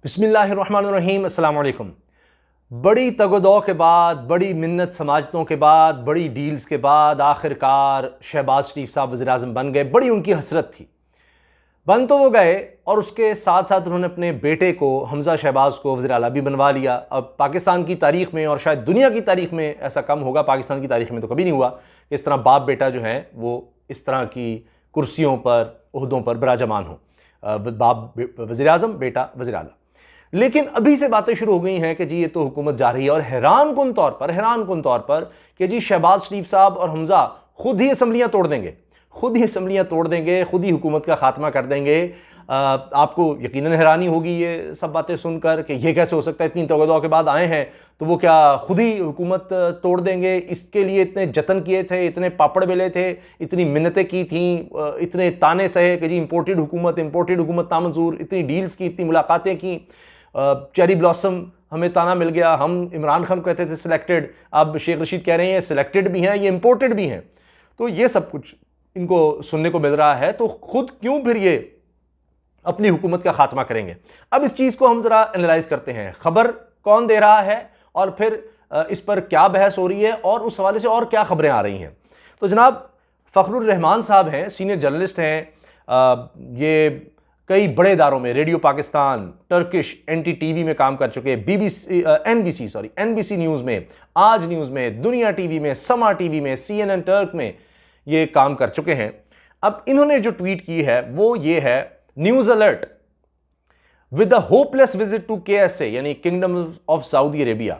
بسم اللہ الرحمن الرحیم۔ السلام علیکم۔ بڑی تگودو کے بعد، بڑی منت سماجتوں کے بعد، بڑی ڈیلز کے بعد آخر کار شہباز شریف صاحب وزیر اعظم بن گئے۔ بڑی ان کی حسرت تھی، بن تو وہ گئے اور اس کے ساتھ ساتھ انہوں نے اپنے بیٹے کو حمزہ شہباز کو وزیر اعلیٰ بھی بنوا لیا۔ اب پاکستان کی تاریخ میں اور شاید دنیا کی تاریخ میں ایسا کم ہوگا، پاکستان کی تاریخ میں تو کبھی نہیں ہوا کہ اس طرح باپ بیٹا جو ہیں وہ اس طرح کی کرسیوں پر، عہدوں پر براجمان ہوں، باپ وزیر اعظم، بیٹا وزیر اعلیٰ۔ لیکن ابھی سے باتیں شروع ہو گئی ہیں کہ جی یہ تو حکومت جا رہی ہے، اور حیران کن طور پر کہ جی شہباز شریف صاحب اور حمزہ خود ہی اسمبلیاں توڑ دیں گے، خود ہی حکومت کا خاتمہ کر دیں گے۔ آپ کو یقیناً حیرانی ہوگی یہ سب باتیں سن کر کہ یہ کیسے ہو سکتا ہے، اتنی تگودو کے بعد آئے ہیں تو وہ کیا خود ہی حکومت توڑ دیں گے؟ اس کے لیے اتنے جتن کیے تھے، اتنے پاپڑ بیلے تھے، اتنی منتیں کی تھیں، اتنے تانے سہے کہ جی امپورٹڈ حکومت نامنظور، اتنی ڈیلز کی، اتنی ملاقاتیں کی، چیری بلاسم ہمیں تانا مل گیا، ہم عمران خان کہتے تھے سلیکٹڈ، اب شیخ رشید کہہ رہے ہیں سلیکٹڈ بھی ہیں، یہ امپورٹڈ بھی ہیں۔ تو یہ سب کچھ ان کو سننے کو مل رہا ہے، تو خود کیوں پھر یہ اپنی حکومت کا خاتمہ کریں گے؟ اب اس چیز کو ہم ذرا انالائز کرتے ہیں، خبر کون دے رہا ہے اور پھر اس پر کیا بحث ہو رہی ہے اور اس حوالے سے اور کیا خبریں آ رہی ہیں۔ تو جناب فخر الرحمان صاحب ہیں، سینئر جرنلسٹ ہیں، یہ کئی بڑے اداروں میں، radio Pakistan, Turkish N T V میں کام کر چکے، این بی سی نیوز میں، آج نیوز میں، دنیا ٹی وی میں، سما ٹی وی میں، CNN ٹرک میں یہ کام کر چکے ہیں۔ اب انہوں نے جو ٹویٹ کی ہے وہ یہ ہے، news alert with a hope less visit to KSA یعنی kingdom of Saudi Arabia,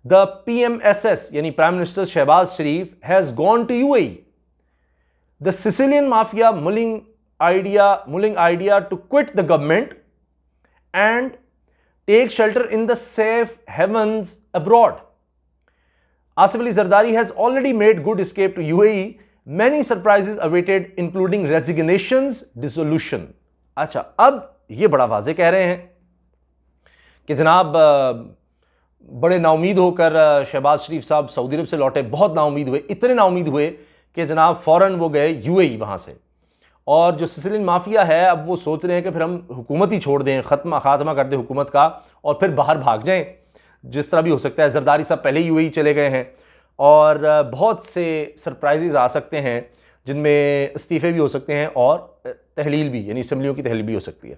the PMSS یعنی prime minister Shahbaz Sharif has gone to UAE، the سیسیلین mafia mulling idea to quit the government and take shelter in the safe havens abroad. Asif Ali Zardari has already made good escape to UAE. Many surprises awaited including resignations, dissolution. اچھا، اب یہ بڑا واضح کہہ رہے ہیں کہ جناب بڑے نا امید ہو کر شہباز شریف صاحب سعودی عرب سے لوٹے، بہت نا امید ہوئے، اتنے نا امید ہوئے کہ جناب فوراً وہ گئے UAE وہاں سے، اور جو سیسیلین مافیا ہے اب وہ سوچ رہے ہیں کہ پھر ہم حکومت ہی چھوڑ دیں، خاتمہ کر دیں حکومت کا اور پھر باہر بھاگ جائیں، جس طرح بھی ہو سکتا ہے۔ زرداری صاحب پہلے ہی UAE چلے گئے ہیں اور بہت سے سرپرائزز آ سکتے ہیں جن میں استعفے بھی ہو سکتے ہیں اور تحلیل بھی، یعنی اسمبلیوں کی تحلیل بھی ہو سکتی ہے۔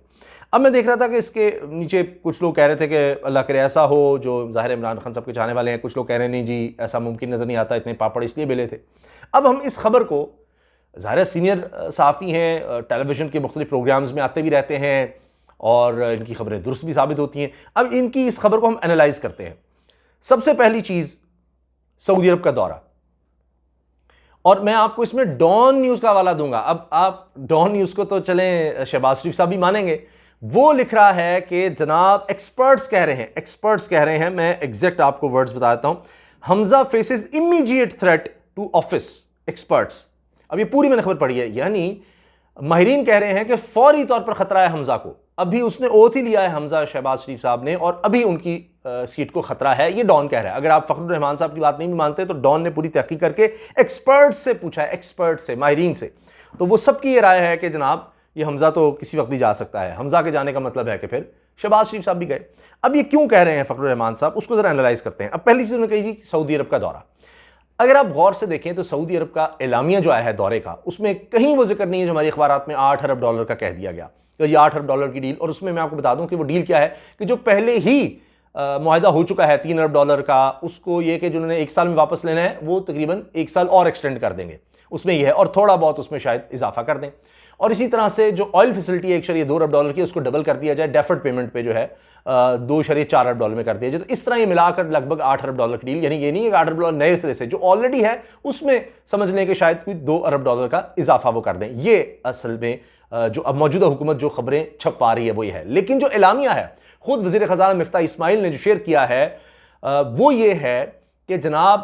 اب میں دیکھ رہا تھا کہ اس کے نیچے کچھ لوگ کہہ رہے تھے کہ اللہ کرے ایسا ہو، جو ظاہر عمران خان صاحب کے چاہنے والے ہیں، کچھ لوگ کہہ رہے ہیں نہیں جی ایسا ممکن نظر نہیں آتا، اتنے پاپڑ اس لیے بیلے تھے۔ اب ہم اس خبر کو، ظاہر سینئر صحافی ہیں، ٹیلی ویژن کے مختلف پروگرامز میں آتے بھی رہتے ہیں اور ان کی خبریں درست بھی ثابت ہوتی ہیں۔ اب ان کی اس خبر کو ہم انالائز کرتے ہیں۔ سب سے پہلی چیز، سعودی عرب کا دورہ، اور میں آپ کو اس میں ڈان نیوز کا حوالہ دوں گا۔ اب آپ ڈان نیوز کو تو چلیں شہباز شریف صاحب بھی مانیں گے، وہ لکھ رہا ہے کہ جناب ایکسپرٹس کہہ رہے ہیں، میں ایگزیکٹ آپ کو ورڈز بتا دیتا ہوں، Hamza faces immediate threat to office, experts. اب یہ پوری میں نے خبر پڑھی ہے، یعنی ماہرین کہہ رہے ہیں کہ فوری طور پر خطرہ ہے حمزہ کو، ابھی اس نے اوتھ ہی لیا ہے حمزہ شہباز شریف صاحب نے، اور ابھی ان کی سیٹ کو خطرہ ہے، یہ ڈان کہہ رہا ہے۔ اگر آپ فخر الرحمان صاحب کی بات نہیں بھی مانتے تو ڈان نے پوری تحقیق کر کے ایکسپرٹس سے پوچھا ہے، ایکسپرٹس سے، ماہرین سے، تو وہ سب کی یہ رائے ہے کہ جناب یہ حمزہ تو کسی وقت بھی جا سکتا ہے۔ حمزہ کے جانے کا مطلب ہے کہ پھر شہباز شریف صاحب بھی گئے۔ اب یہ کیوں کہہ رہے ہیں فخر الرحمان صاحب، اس کو ذرا انالائز کرتے ہیں۔ اب پہلی چیز انہوں نے کہی جی سعودی عرب کا دورہ۔ اگر آپ غور سے دیکھیں تو سعودی عرب کا اعلامیہ جو آیا ہے دورے کا، اس میں کہیں وہ ذکر نہیں ہے جو ہماری اخبارات میں $8 ارب کا کہہ دیا گیا کہ یہ $8 ارب کی ڈیل، اور اس میں آپ کو بتا دوں کہ وہ ڈیل کیا ہے کہ جو پہلے ہی معاہدہ ہو چکا ہے $3 ارب کا، اس کو یہ کہ جنہوں نے 1 سال میں واپس لینا ہے وہ تقریباً 1 سال اور ایکسٹینڈ کر دیں گے، اس میں یہ ہے، اور تھوڑا بہت اس میں شاید اضافہ کر دیں، اور اسی طرح سے جو آئل فیسلٹی ہے 1.2 ارب کی، اس کو ڈبل کر دیا جائے، ڈیفرڈ پیمنٹ پہ جو ہے $2.4 ارب میں کر دیا جائے۔ تو اس طرح یہ ملا کر لگ بھگ $8 ارب کی ڈیل، یعنی یہ نہیں ہے کہ $8 ارب نئے سرے سے، جو آلریڈی ہے اس میں سمجھ لیں کہ شاید کوئی $2 ارب کا اضافہ وہ کر دیں۔ یہ اصل میں جو اب موجودہ حکومت جو خبریں چھپا رہی ہے وہ یہ ہے، لیکن جو اعلامیہ ہے خود وزیر خزانہ مفتاح اسماعیل نے جو شیئر کیا ہے وہ یہ ہے کہ جناب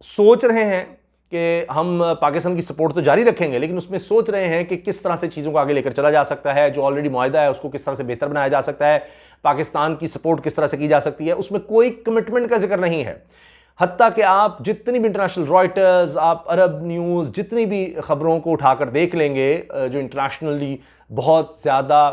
سوچ رہے ہیں کہ ہم پاکستان کی سپورٹ تو جاری رکھیں گے، لیکن اس میں سوچ رہے ہیں کہ کس طرح سے چیزوں کو آگے لے کر چلا جا سکتا ہے، جو آلریڈی معاہدہ ہے اس کو کس طرح سے بہتر بنایا جا سکتا ہے، پاکستان کی سپورٹ کس طرح سے کی جا سکتی ہے۔ اس میں کوئی کمٹمنٹ کا ذکر نہیں ہے، حتیٰ کہ آپ جتنی بھی انٹرنیشنل رائٹرز، آپ عرب نیوز، جتنی بھی خبروں کو اٹھا کر دیکھ لیں گے جو انٹرنیشنلی بہت زیادہ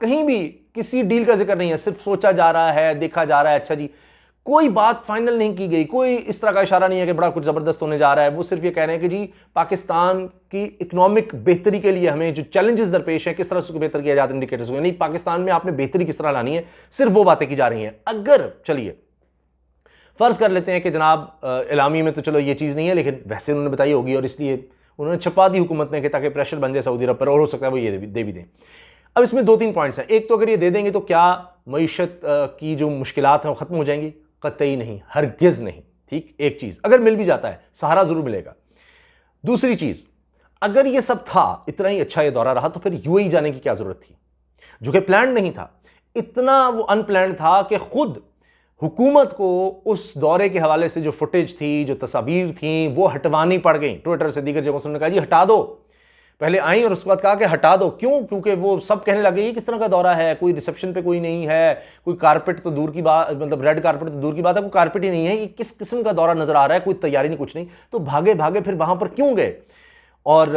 کہیں بھی کسی ڈیل کا ذکر نہیں ہے, صرف سوچا جا رہا ہے, دیکھا جا رہا ہے, اچھا جی کوئی بات فائنل نہیں کی گئی, کوئی اس طرح کا اشارہ نہیں ہے کہ بڑا کچھ زبردست ہونے جا رہا ہے. وہ صرف یہ کہہ رہے ہیں کہ جی پاکستان کی اکنامک بہتری کے لیے ہمیں جو چیلنجز درپیش ہیں کس طرح اس کو بہتر کیا جاتا ہے, انڈیکیٹرز کو, یعنی پاکستان میں آپ نے بہتری کس طرح لانی ہے, صرف وہ باتیں کی جا رہی ہیں. اگر چلیے فرض کر لیتے ہیں کہ جناب اعلامی میں تو چلو یہ چیز نہیں ہے, لیکن ویسے انہوں نے بتائی ہوگی اور اس لیے انہوں نے چھپا دی حکومت نے کہ تاکہ پریشر بن جائے سعودی عرب پر, اور ہو سکتا ہے وہ یہ دے بھی دیں. اب اس میں 2-3 پوائنٹس ہیں. ایک تو اگر یہ دے دیں گے تو کیا معیشت کی جو مشکلات ہیں وہ ختم ہو جائیں گی؟ قطعی نہیں, ہرگز نہیں. ٹھیک, ایک چیز اگر مل بھی جاتا ہے سہارا ضرور ملے گا. دوسری چیز, اگر یہ سب تھا, اتنا ہی اچھا یہ دورہ رہا, تو پھر یو اے ای جانے کی کیا ضرورت تھی, جو کہ پلانڈ نہیں تھا. اتنا وہ ان پلانڈ تھا کہ خود حکومت کو اس دورے کے حوالے سے جو فوٹیج تھی, جو تصاویر تھیں, وہ ہٹوانی پڑ گئیں. ٹویٹر سے دیگر جگہوں سے انہوں نے کہا جی ہٹا دو. پہلے آئیں اور اس کے بعد کہا کہ ہٹا دو. کیوں؟ کیونکہ وہ سب کہنے لگے یہ کس طرح کا دورہ ہے, کوئی ریسیپشن پہ کوئی نہیں ہے, کوئی کارپٹ تو دور کی بات, مطلب ریڈ کارپٹ تو دور کی بات ہے, کوئی کارپٹ ہی نہیں ہے, یہ کس قسم کا دورہ نظر آ رہا ہے, کوئی تیاری نہیں, کچھ نہیں. تو بھاگے پھر وہاں پر کیوں گئے, اور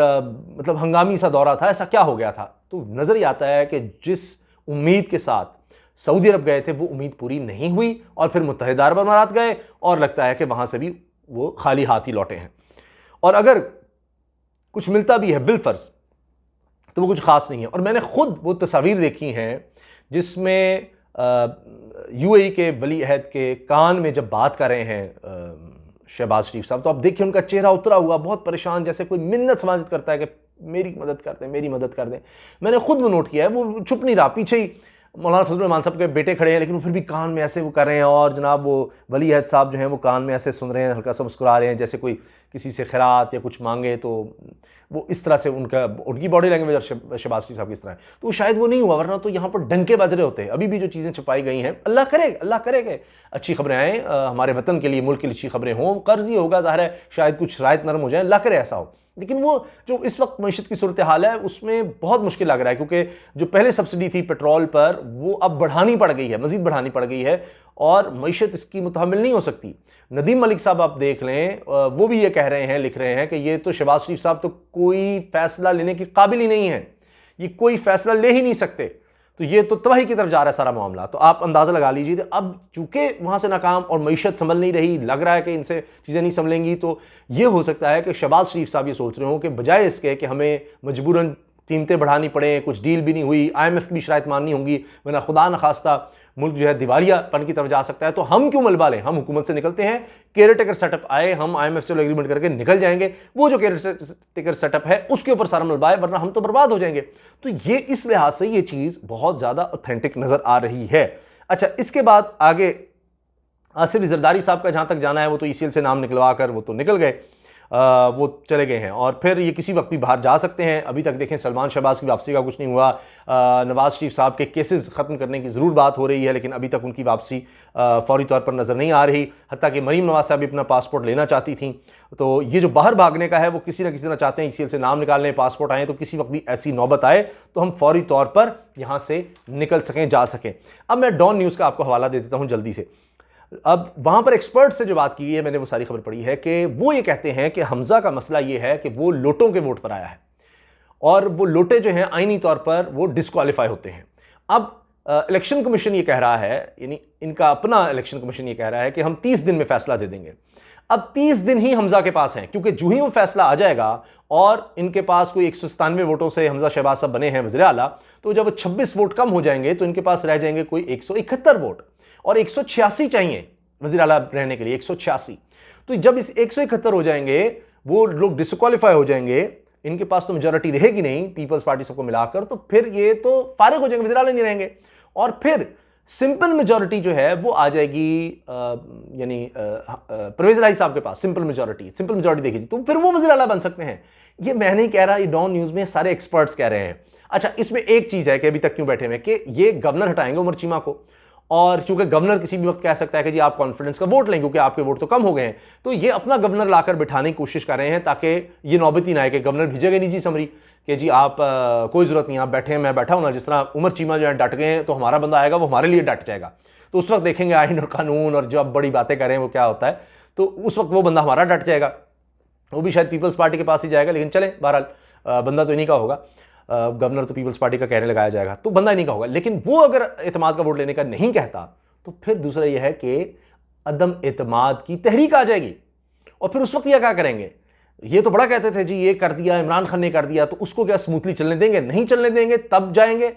مطلب ہنگامی سا دورہ تھا, ایسا کیا ہو گیا تھا. تو نظر ہی آتا ہے کہ جس امید کے ساتھ سعودی عرب گئے تھے وہ امید پوری نہیں ہوئی, اور پھر متحدہ عرب امارات گئے اور لگتا ہے کہ وہاں سے بھی وہ خالی ہاتھ ہی لوٹے ہیں. اور اگر کچھ ملتا بھی ہے بالفرض تو وہ کچھ خاص نہیں ہے. اور میں نے خود وہ تصاویر دیکھی ہیں جس میں یو اے ای کے ولی عہد کے کان میں جب بات کر رہے ہیں شہباز شریف صاحب, تو آپ دیکھیں ان کا چہرہ اترا ہوا, بہت پریشان, جیسے کوئی منت سماجت کرتا ہے کہ میری مدد کر دیں, میری مدد کر دیں. میں نے خود وہ نوٹ کیا ہے, وہ چھپ نہیں رہا, پیچھے ہی مولانا فضل الرحمان صاحب کے بیٹے کھڑے ہیں, لیکن وہ پھر بھی کان میں ایسے وہ کر رہے ہیں, اور جناب وہ ولی عہد صاحب جو ہیں وہ کان میں ایسے سن رہے ہیں, ہلکا سا مسکرا رہے ہیں, جیسے کوئی کسی سے خیرات یا کچھ مانگے. تو وہ اس طرح سے ان کی باڈی لینگویج اور شہباز شریف صاحب کی اس طرح ہے. تو شاید وہ نہیں ہوا, ورنہ تو یہاں پر ڈنکے بج رہے ہوتے ہیں. ابھی بھی جو چیزیں چھپائی گئی ہیں, اللہ کرے کہ اچھی خبریں آئیں ہمارے وطن کے لیے, ملک کے لیے اچھی خبریں ہوں. قرض ہی ہوگا ظاہر ہے, شاید کچھ شرائط نرم ہو جائیں, اللہ کرے ایسا ہو. لیکن وہ جو اس وقت معیشت کی صورتحال ہے اس میں بہت مشکل لگ رہا ہے, کیونکہ جو پہلے سبسڈی تھی پیٹرول پر وہ اب بڑھانی پڑ گئی ہے, مزید بڑھانی پڑ گئی ہے, اور معیشت اس کی متحمل نہیں ہو سکتی. ندیم ملک صاحب آپ دیکھ لیں, وہ بھی یہ کہہ رہے ہیں, لکھ رہے ہیں کہ یہ تو شہباز شریف صاحب تو کوئی فیصلہ لینے کی قابل ہی نہیں ہے, یہ کوئی فیصلہ لے ہی نہیں سکتے, تو یہ تو تباہی کی طرف جا رہا ہے سارا معاملہ. تو آپ اندازہ لگا لیجیے, اب چونکہ وہاں سے ناکام اور معیشت سنبھل نہیں رہی, لگ رہا ہے کہ ان سے چیزیں نہیں سنبھلیں گی, تو یہ ہو سکتا ہے کہ شہباز شریف صاحب یہ سوچ رہے ہوں کہ بجائے اس کے کہ ہمیں مجبوراً قیمتیں بڑھانی پڑیں, کچھ ڈیل بھی نہیں ہوئی, IMF بھی شرائط ماننی ہوں گی, ورنہ خدا نخواستہ ملک جو ہے دیوالیہ پن کی طرف جا سکتا ہے, تو ہم کیوں ملبہ لیں, ہم حکومت سے نکلتے ہیں, کیئر ٹیکر سیٹ اپ آئے, ہم IMF سے ایگریمنٹ کر کے نکل جائیں گے, وہ جو کیئر ٹیکر سیٹ اپ ہے اس کے اوپر سارا ملبہ ہے, ورنہ ہم تو برباد ہو جائیں گے. تو یہ اس لحاظ سے یہ چیز بہت زیادہ اوتھینٹک نظر آ رہی ہے. اچھا, اس کے بعد آگے آصف زرداری صاحب کا جہاں تک جانا ہے, وہ تو ECL سے نام نکلوا کر وہ تو نکل گئے, وہ چلے گئے ہیں, اور پھر یہ کسی وقت بھی باہر جا سکتے ہیں. ابھی تک دیکھیں سلمان شہباز کی واپسی کا کچھ نہیں ہوا, نواز شریف صاحب کے کیسز ختم کرنے کی ضرور بات ہو رہی ہے, لیکن ابھی تک ان کی واپسی فوری طور پر نظر نہیں آ رہی. حتیٰ کہ مریم نواز صاحب بھی اپنا پاسپورٹ لینا چاہتی تھیں. تو یہ جو باہر بھاگنے کا ہے وہ کسی نہ کسی طرح چاہتے ہیں ECL سے نام نکال لیں, پاسپورٹ آئیں, تو کسی وقت بھی ایسی نوبت آئے تو ہم فوری طور پر یہاں سے نکل سکیں, جا سکیں. اب میں ڈان نیوز کا آپ کو حوالہ دے دیتا ہوں جلدی سے. اب وہاں پر ایکسپرٹ سے جو بات کی ہے, میں نے وہ ساری خبر پڑھی ہے, کہ وہ یہ کہتے ہیں کہ حمزہ کا مسئلہ یہ ہے کہ وہ لوٹوں کے ووٹ پر آیا ہے, اور وہ لوٹے جو ہیں آئینی طور پر وہ ڈسکوالیفائی ہوتے ہیں. اب الیکشن کمیشن یہ کہہ رہا ہے, یعنی ان کا اپنا الیکشن کمیشن یہ کہہ رہا ہے کہ ہم 30 دن میں فیصلہ دے دیں گے. اب 30 دن ہی حمزہ کے پاس ہیں, کیونکہ جو ہی وہ فیصلہ آ جائے گا, اور ان کے پاس کوئی 197 ووٹوں سے حمزہ شہباز صاحب بنے ہیں وزیر اعلیٰ, تو جب وہ 26 ووٹ کم ہو جائیں گے تو ان کے پاس رہ جائیں گے کوئی 171 ووٹ, اور 186 چاہیے وزیر اعلیٰ رہنے کے لیے, 186. تو جب اس 171 ہو جائیں گے, وہ لوگ ڈسکوالیفائی ہو جائیں گے, ان کے پاس تو میجورٹی رہے گی نہیں پیپلز پارٹی سب کو ملا کر, تو پھر یہ تو فارغ ہو جائیں گے, وزیر اعلیٰ نہیں رہیں گے, اور پھر سمپل میجورٹی جو ہے وہ آ جائے گی, یعنی پرویز الہی صاحب کے پاس سمپل میجورٹی دیکھی, تو پھر وہ وزیر اعلیٰ بن سکتے ہیں. یہ میں نہیں کہہ رہا, یہ ڈان نیوز میں سارے ایکسپرٹس کہہ رہے ہیں. اچھا, اس میں ایک چیز ہے کہ ابھی تک کیوں بیٹھے ہوئے, کہ یہ گورنر ہٹائیں گے عمر چیمہ کو, اور چونکہ گورنر کسی بھی وقت کہہ سکتا ہے کہ جی آپ کانفیڈنس کا ووٹ لیں کیونکہ آپ کے ووٹ تو کم ہو گئے ہیں, تو یہ اپنا گورنر لا کر بٹھانے کی کوشش کر رہے ہیں تاکہ یہ نوبت ہی نہ آئے کہ گورنر بھیجے گا نہیں جی سمری کہ جی آپ کوئی ضرورت نہیں, آپ بیٹھے ہیں, میں بیٹھا ہوں نا. جس طرح عمر چیمہ جو ہے ڈٹ گئے ہیں, تو ہمارا بندہ آئے گا وہ ہمارے لیے ڈٹ جائے گا, تو اس وقت دیکھیں گے آئین اور قانون اور جو آپ بڑی باتیں کر رہے ہیں وہ کیا ہوتا ہے, تو اس وقت وہ بندہ ہمارا ڈٹ جائے گا, وہ بھی شاید پیپلز پارٹی کے پاس ہی جائے گا, لیکن چلیں بہرحال بندہ تو انہیں کا ہوگا. گورنر تو پیپلز پارٹی کا کہنے لگایا جائے گا تو بندہ ہی نہیں کہا ہوگا. لیکن وہ اگر اعتماد کا ووٹ لینے کا نہیں کہتا تو پھر دوسرا یہ ہے کہ عدم اعتماد کی تحریک آ جائے گی. اور پھر اس وقت یہ کیا کریں گے؟ یہ تو بڑا کہتے تھے جی یہ کر دیا عمران خان نے کر دیا, تو اس کو کیا سموتھلی چلنے دیں گے؟ نہیں چلنے دیں گے, تب جائیں گے.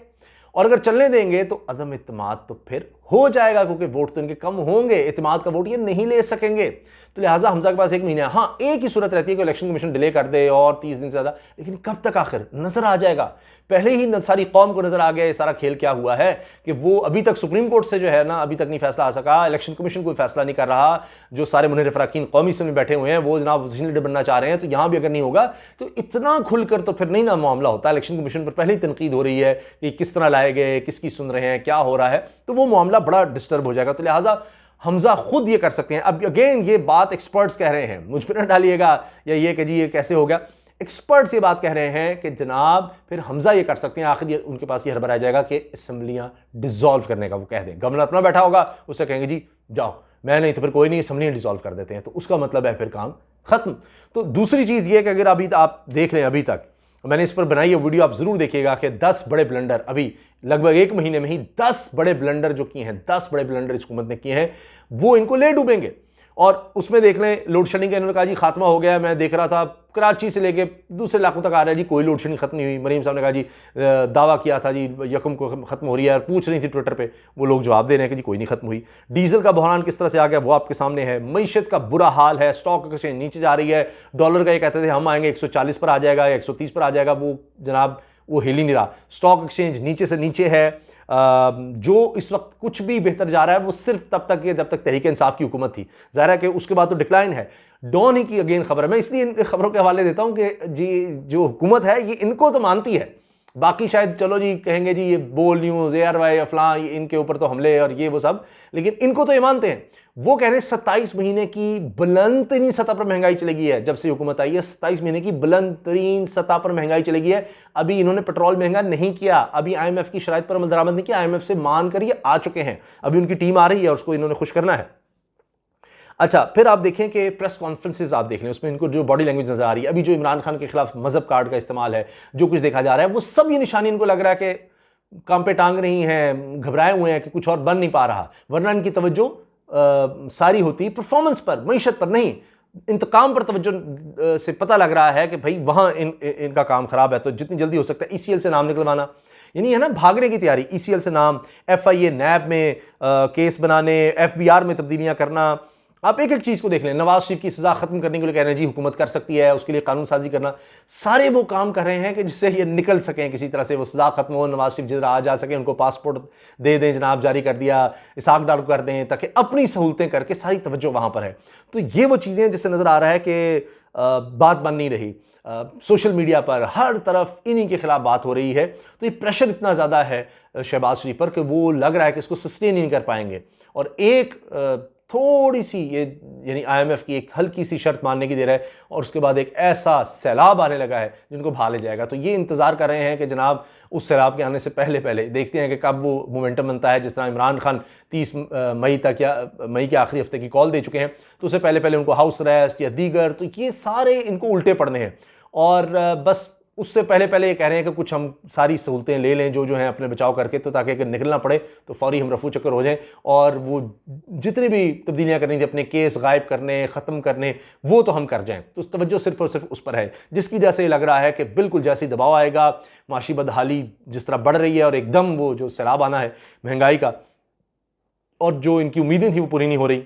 اور اگر چلنے دیں گے تو عدم اعتماد تو پھر ہو جائے گا, کیونکہ ووٹ تو ان کے کم ہوں گے, اعتماد کا ووٹ یہ نہیں لے سکیں گے. تو لہٰذا حمزہ کے پاس 1 مہینہ ہے. ہاں ایک ہی صورت رہتی ہے کہ الیکشن کمیشن ڈیلے کر دے اور 30 دن سے زیادہ, لیکن کب تک آخر نظر آ جائے گا. پہلے ہی ساری قوم کو نظر آ گیا یہ سارا کھیل کیا ہوا ہے کہ وہ ابھی تک سپریم کورٹ سے جو ہے نا ابھی تک نہیں فیصلہ آ سکا, الیکشن کمیشن کوئی فیصلہ نہیں کر رہا. جو سارے منحرف اراکین قومی اسمبلی میں بیٹھے ہوئے ہیں وہ جناب اپوزیشن لیڈر بننا چاہ رہے ہیں, تو یہاں بھی اگر نہیں ہوگا تو اتنا کھل کر تو پھر نہیں نا معاملہ ہوتا. الیکشن کمیشن پر پہلے ہی تنقید ہو رہی ہے کہ کس طرح لائے گئے, کس کی سن رہے ہیں, کیا ہو رہا ہے, تو وہ معاملہ بڑا ڈسٹرب ہو جائے گا. تو لہٰذا حمزہ خود یہ کر سکتے ہیں. اب اگین یہ بات ایکسپرٹس کہہ رہے ہیں, مجھ پہ نہ ڈالیے گا یا یہ کہ جی یہ کیسے ہو گیا. ایکسپرٹس یہ بات کہہ رہے ہیں کہ جناب پھر حمزہ یہ کر سکتے ہیں, آخر یہ ان کے پاس یہ ہربر آ جائے گا کہ اسمبلیاں ڈیزالو کرنے کا وہ کہہ دیں. گورنر اپنا بیٹھا ہوگا, اس سے کہیں گے جی جاؤ, میں نہیں تو پھر کوئی نہیں, اسمبلیاں ڈیزالو کر دیتے ہیں, تو اس کا مطلب ہے پھر کام ختم. تو دوسری چیز یہ کہ اگر ابھی آپ دیکھ لیں, ابھی تک میں نے اس پر بنائی ہے ویڈیو, آپ ضرور دیکھیے گا کہ 10 بڑے بلنڈر ابھی لگ بھگ 1 مہینے میں ہی 10 بڑے بلنڈر جو کیے ہیں, 10 بڑے بلنڈر اس حکومت نے کیے ہیں, وہ ان کو لے ڈوبیں گے. اور اس میں دیکھ لیں لوڈ شیڈنگ کا انہوں نے کہا جی خاتمہ ہو گیا ہے. میں دیکھ رہا تھا کراچی سے لے کے دوسرے علاقوں تک آ رہا ہے جی کوئی لوڈ شیڈنگ ختم نہیں ہوئی. مریم صاحب نے کہا جی دعویٰ کیا تھا جی یکم کو ختم ہو رہی ہے, اور پوچھ رہی تھی ٹویٹر پہ, وہ لوگ جواب دے رہے ہیں کہ جی کوئی نہیں ختم ہوئی. ڈیزل کا بحران کس طرح سے آ گیا وہ آپ کے سامنے ہے. معیشت کا برا حال ہے, اسٹاک ایکسچینج نیچے جا رہی ہے. ڈالر کا یہ کہتے تھے ہم آئیں گے 140 پر آ جائے گا یا 130 پر آ جائے گا, وہ جناب وہ ہل ہی نہیں رہا. اسٹاک ایکسچینج نیچے سے نیچے ہے. جو اس وقت کچھ بھی بہتر جا رہا ہے وہ صرف تب تک جب تک تحریک انصاف کی حکومت تھی. ظاہر ہے کہ اس کے بعد تو ڈکلائن ہے. ڈون ہی کی اگین خبر ہے, میں اس لیے ان خبروں کے حوالے دیتا ہوں کہ جی جو حکومت ہے یہ ان کو تو مانتی ہے, باقی شاید چلو جی کہیں گے جی یہ بول نیوز ARY افلاں ان کے اوپر تو حملے اور یہ وہ سب, لیکن ان کو تو یہ مانتے ہیں. وہ کہہ رہے ہیں 27 مہینے کی بلند ترین سطح پر مہنگائی چلے گئی ہے جب سے حکومت آئی ہے. 27 مہینے کی بلند ترین سطح پر مہنگائی چلے گئی ہے. ابھی انہوں نے پیٹرول مہنگا نہیں کیا, ابھی IMF کی شرائط پر عمل درآمد نہیں کیا, IMF سے مان کر یہ آ چکے ہیں, ابھی ان کی ٹیم آ رہی ہے اور اس کو انہوں نے خوش کرنا ہے. اچھا پھر آپ دیکھیں کہ پریس کانفرنسز آپ دیکھ لیں, اس میں ان کو جو باڈی لینگویج نظر آ رہی ہے, ابھی جو عمران خان کے خلاف مذہب کارڈ کا استعمال ہے, جو کچھ دیکھا جا رہا ہے, وہ سب یہ نشانی ان کو لگ رہا ہے کہ کام پہ ٹانگ رہی ہیں, گھبرائے ہوئے ہیں کہ کچھ اور بن نہیں پا رہا, ورنہ ان کی توجہ ساری ہوتی پرفارمنس پر, معیشت پر نہیں, انتقام پر توجہ سے پتہ لگ رہا ہے کہ بھائی وہاں ان کا کام خراب ہے. تو جتنی جلدی ہو سکتا ہے ECL سے نام نکلوانا, یعنی ہے نا بھاگنے کی تیاری, ECL سے نام, FIA نیب میں کیس بنانے, FBR میں تبدیلیاں کرنا. آپ ایک ایک چیز کو دیکھ لیں. نواز شریف کی سزا ختم کرنے کے لیے کہہ رہے ہیں جی حکومت کر سکتی ہے, اس کے لیے قانون سازی کرنا, سارے وہ کام کر رہے ہیں کہ جس سے یہ نکل سکیں کسی طرح سے, وہ سزا ختم ہو, نواز شریف جدھر آ جا سکیں, ان کو پاسپورٹ دے دیں جناب, جاری کر دیا, اسحاق ڈار کر دیں, تاکہ اپنی سہولتیں کر کے ساری توجہ وہاں پر ہے. تو یہ وہ چیزیں جس سے نظر آ رہا ہے کہ بات بن نہیں رہی. سوشل میڈیا پر ہر طرف انہی کے خلاف بات ہو رہی ہے. تو یہ پریشر اتنا زیادہ ہے شہباز شریف پر کہ وہ لگ رہا ہے کہ اس کو سسٹین نہیں کر پائیں گے. اور ایک تھوڑی سی یہ یعنی IMF کی ایک ہلکی سی شرط ماننے کی دے رہا ہے, اور اس کے بعد ایک ایسا سیلاب آنے لگا ہے جن کو بھا لے جائے گا. تو یہ انتظار کر رہے ہیں کہ جناب اس سیلاب کے آنے سے پہلے دیکھتے ہیں کہ کب وہ مومنٹم بنتا ہے. جس طرح عمران خان 30 مئی تک یا مئی کے آخری ہفتے کی کال دے چکے ہیں, تو اس سے پہلے ان کو ہاؤس ریسٹ یا دیگر, تو یہ سارے ان کو الٹے پڑنے ہیں. اور بس اس سے پہلے یہ کہہ رہے ہیں کہ کچھ ہم ساری سہولتیں لے لیں جو ہیں اپنے بچاؤ کر کے, تو تاکہ اگر نکلنا پڑے تو فوری ہم رفو چکر ہو جائیں, اور وہ جتنی بھی تبدیلیاں کرنی تھی اپنے کیس غائب کرنے, ختم کرنے, وہ تو ہم کر جائیں. تو توجہ صرف اور صرف اس پر ہے, جس کی وجہ سے یہ لگ رہا ہے کہ بالکل جیسے دباؤ آئے گا, معاشی بدحالی جس طرح بڑھ رہی ہے, اور ایک دم وہ جو سیلاب آنا ہے مہنگائی کا, اور جو ان کی امیدیں تھیں وہ پوری نہیں ہو رہی,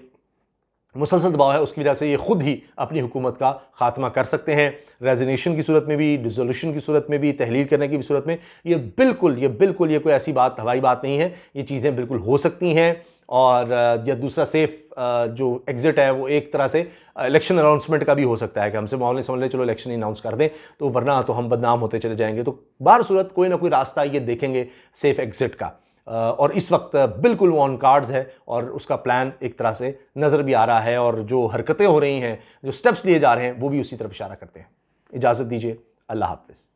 مسلسل دباؤ ہے, اس کی وجہ سے یہ خود ہی اپنی حکومت کا خاتمہ کر سکتے ہیں. ریزینیشن کی صورت میں بھی, ڈیزولوشن کی صورت میں بھی, تحلیل کرنے کی بھی صورت میں. یہ بالکل یہ کوئی ایسی بات ہوائی بات نہیں ہے, یہ چیزیں بالکل ہو سکتی ہیں. اور یا دوسرا سیف جو ایگزٹ ہے وہ ایک طرح سے الیکشن اناؤنسمنٹ کا بھی ہو سکتا ہے کہ ہم سے معاملے سمجھ لیں چلو الیکشن اناؤنس کر دیں, تو ورنہ تو ہم بدنام ہوتے چلے جائیں گے. تو بہر صورت کوئی نہ کوئی راستہ یہ دیکھیں گے سیف ایگزٹ کا, اور اس وقت بالکل وہ آن کارڈز ہے, اور اس کا پلان ایک طرح سے نظر بھی آ رہا ہے, اور جو حرکتیں ہو رہی ہیں, جو سٹیپس لیے جا رہے ہیں, وہ بھی اسی طرف اشارہ کرتے ہیں. اجازت دیجیے, اللہ حافظ.